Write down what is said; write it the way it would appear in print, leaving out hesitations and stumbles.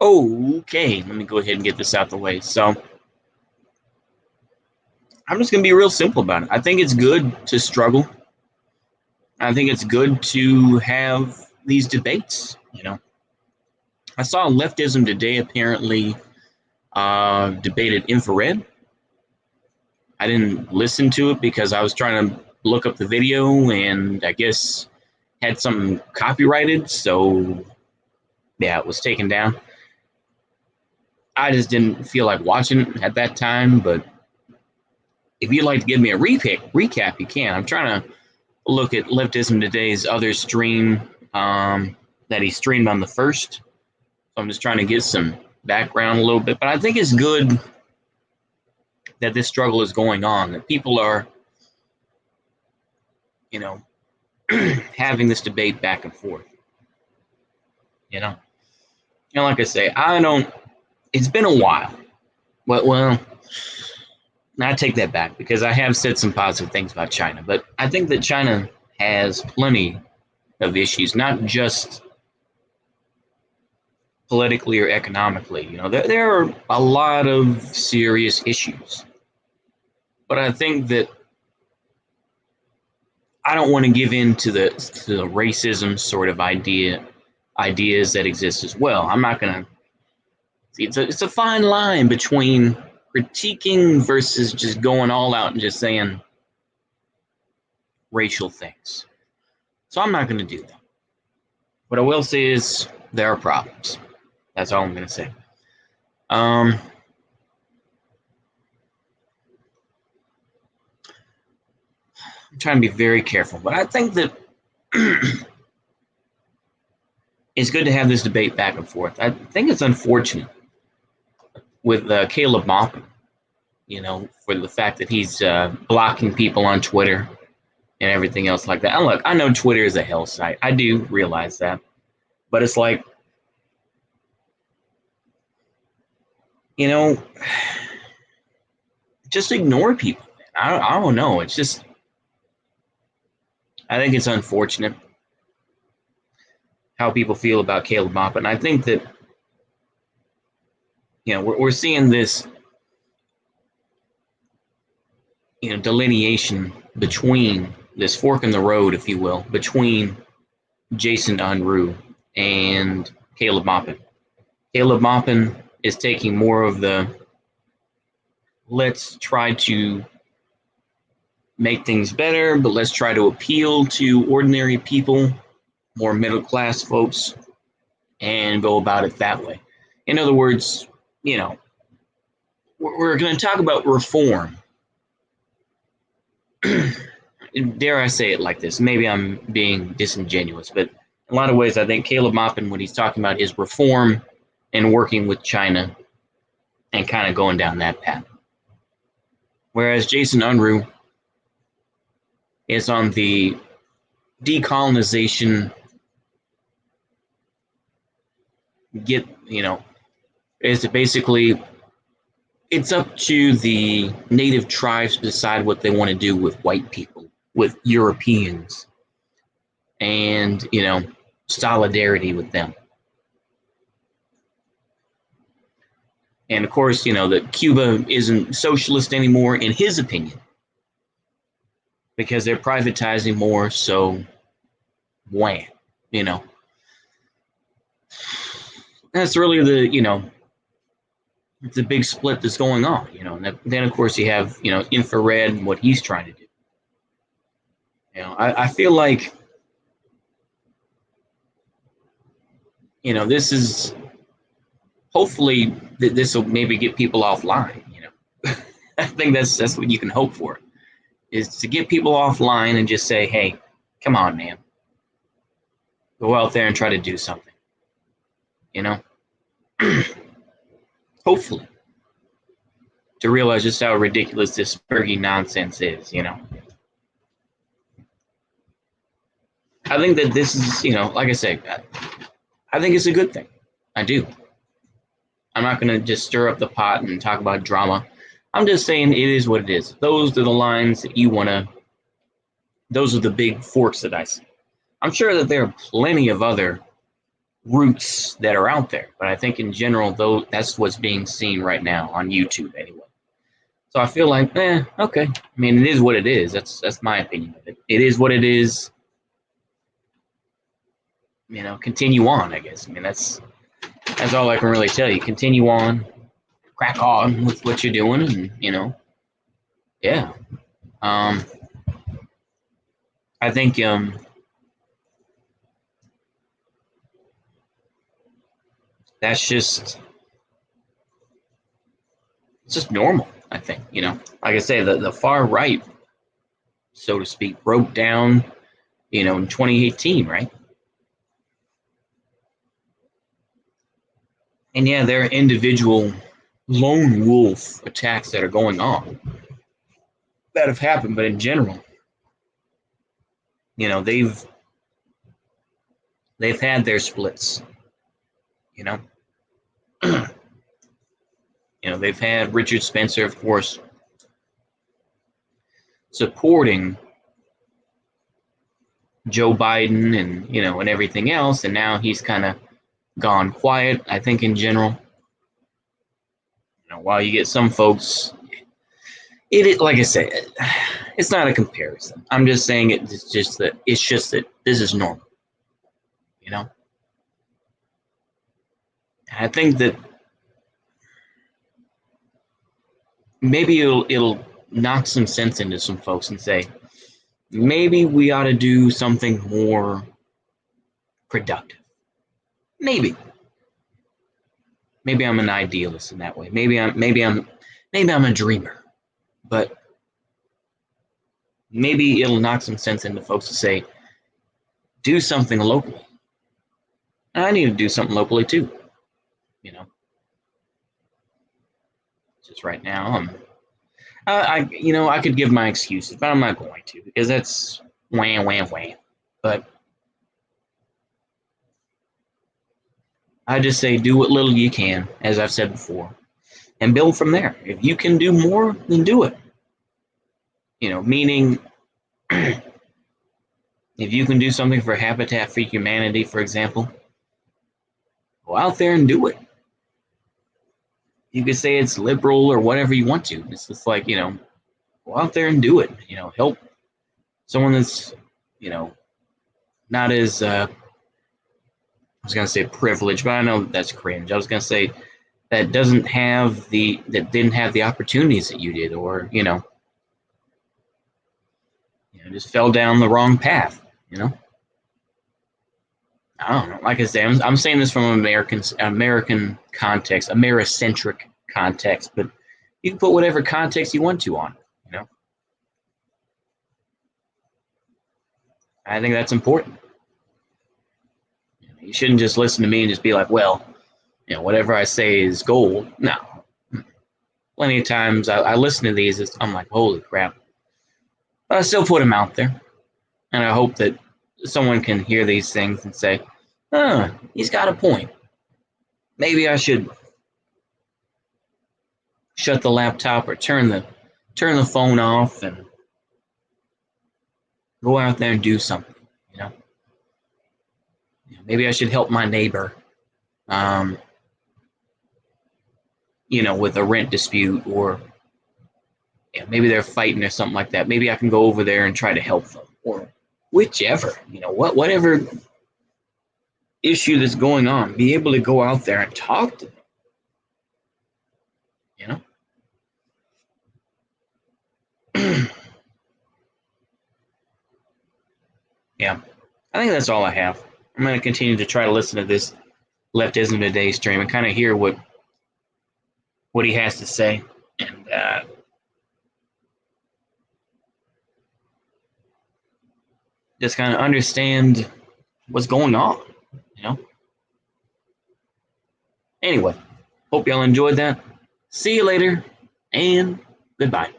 Okay, let me go ahead and get this out the way. So I'm just going to be real simple about it. I think it's good to struggle. I think it's good to have these debates. I saw leftism today apparently debated infrared. I didn't listen to it because I was trying to look up the video and I guess had something copyrighted. So, yeah, it was taken down. I just didn't feel like watching it at that time. But if you'd like to give me a recap, you can. I'm trying to look at leftism today's other stream that he streamed on the first. So I'm just trying to get some background a little bit. But I think it's good that this struggle is going on, that people are, you know, having this debate back and forth. Like I say, I don't. It's been a while. Well, I take that back because I have said some positive things about China, but I think that China has plenty of issues, not just politically or economically. There are a lot of serious issues, but I think that I don't want to give in to the racism sort of ideas that exist as well. I'm not going to. It's a fine line between critiquing versus just going all out and just saying racial things. So I'm not going to do that. What I will say is there are problems. That's all I'm going to say. I'm trying to be very careful, but I think that it's good to have this debate back and forth. I think it's unfortunate with Caleb Maupin, for the fact that he's blocking people on Twitter and everything else like that. And look, I know Twitter is a hell site. I do realize that. But it's like, just ignore people. I don't know. It's just, I think it's unfortunate how people feel about Caleb Maupin. And I think that, we're seeing this, delineation between this fork in the road, if you will, between Jason Unruh and Caleb Maupin. Caleb Maupin is taking more of the let's try to make things better, but let's try to appeal to ordinary people, more middle class folks, and go about it that way. In other words, we're going to talk about reform. Dare I say it like this? Maybe I'm being disingenuous, but in a lot of ways, I think Caleb Maupin, what he's talking about is reform and working with China and kind of going down that path. Whereas Jason Unruh is on the decolonization, is to basically, it's up to the native tribes to decide what they want to do with white people, with Europeans, and, solidarity with them. And of course, that Cuba isn't socialist anymore, in his opinion, because they're privatizing more. So, wham, that's really the big split that's going on, And then of course you have, infrared and what he's trying to do. I feel like, this is hopefully this will maybe get people offline. I think that's what you can hope for, is to get people offline and just say, hey, come on, man, go out there and try to do something. Hopefully, to realize just how ridiculous this Fergie nonsense is. I think that this is, like I say, I think it's a good thing. I do. I'm not going to just stir up the pot and talk about drama. I'm just saying it is what it is. Those are the lines that you want to, those are the big forks that I see. I'm sure that there are plenty of other roots that are out there. But I think in general, though, that's what's being seen right now on YouTube anyway. So I feel like, okay. I mean, it is what it is. That's my opinion of it. It is what it is. Continue on, I guess. I mean, that's all I can really tell you. Continue on, crack on with what you're doing, and yeah. I think that's just it's just normal. I think like I say, the far right, so to speak, broke down, in 2018, right? And yeah, there are individual lone wolf attacks that are going on that have happened, but in general, they've had their splits. You know, they've had Richard Spencer, of course, supporting Joe Biden and everything else, and now he's kind of gone quiet. I think in general, while you get some folks, like I say, it's not a comparison. I'm just saying it's just that this is normal. And I think that maybe it'll knock some sense into some folks and say, maybe we ought to do something more productive. Maybe I'm an idealist in that way. Maybe I'm a dreamer, but maybe it'll knock some sense into folks to say, do something locally. I need to do something locally too. Just right now, I could give my excuses, but I'm not going to, because that's wham, wham, wham. But I just say do what little you can, as I've said before, and build from there. If you can do more, then do it. Meaning, if you can do something for Habitat for Humanity, for example, go out there and do it. You could say it's liberal or whatever you want to. It's just like, go out there and do it. Help someone that's, not as, I was going to say privileged, but I know that's cringe. I was going to say that didn't have the opportunities that you did, or, just fell down the wrong path, I don't know. Like I say, I'm saying this from American context, Americentric context, but you can put whatever context you want to on it, I think that's important. You shouldn't just listen to me and just be like, well, whatever I say is gold. No. Plenty of times I listen to these, I'm like, holy crap. But I still put them out there. And I hope that someone can hear these things and say, he's got a point. Maybe I should shut the laptop or turn the phone off and go out there and do something, Maybe I should help my neighbor, with a rent dispute, or maybe they're fighting or something like that. Maybe I can go over there and try to help them, or whichever, whatever issue that's going on, be able to go out there and talk to them, Yeah, I think that's all I have. I'm going to continue to try to listen to this Leftism Today stream and kind of hear what he has to say, and just kind of understand what's going on, Anyway, hope y'all enjoyed that. See you later, and goodbye.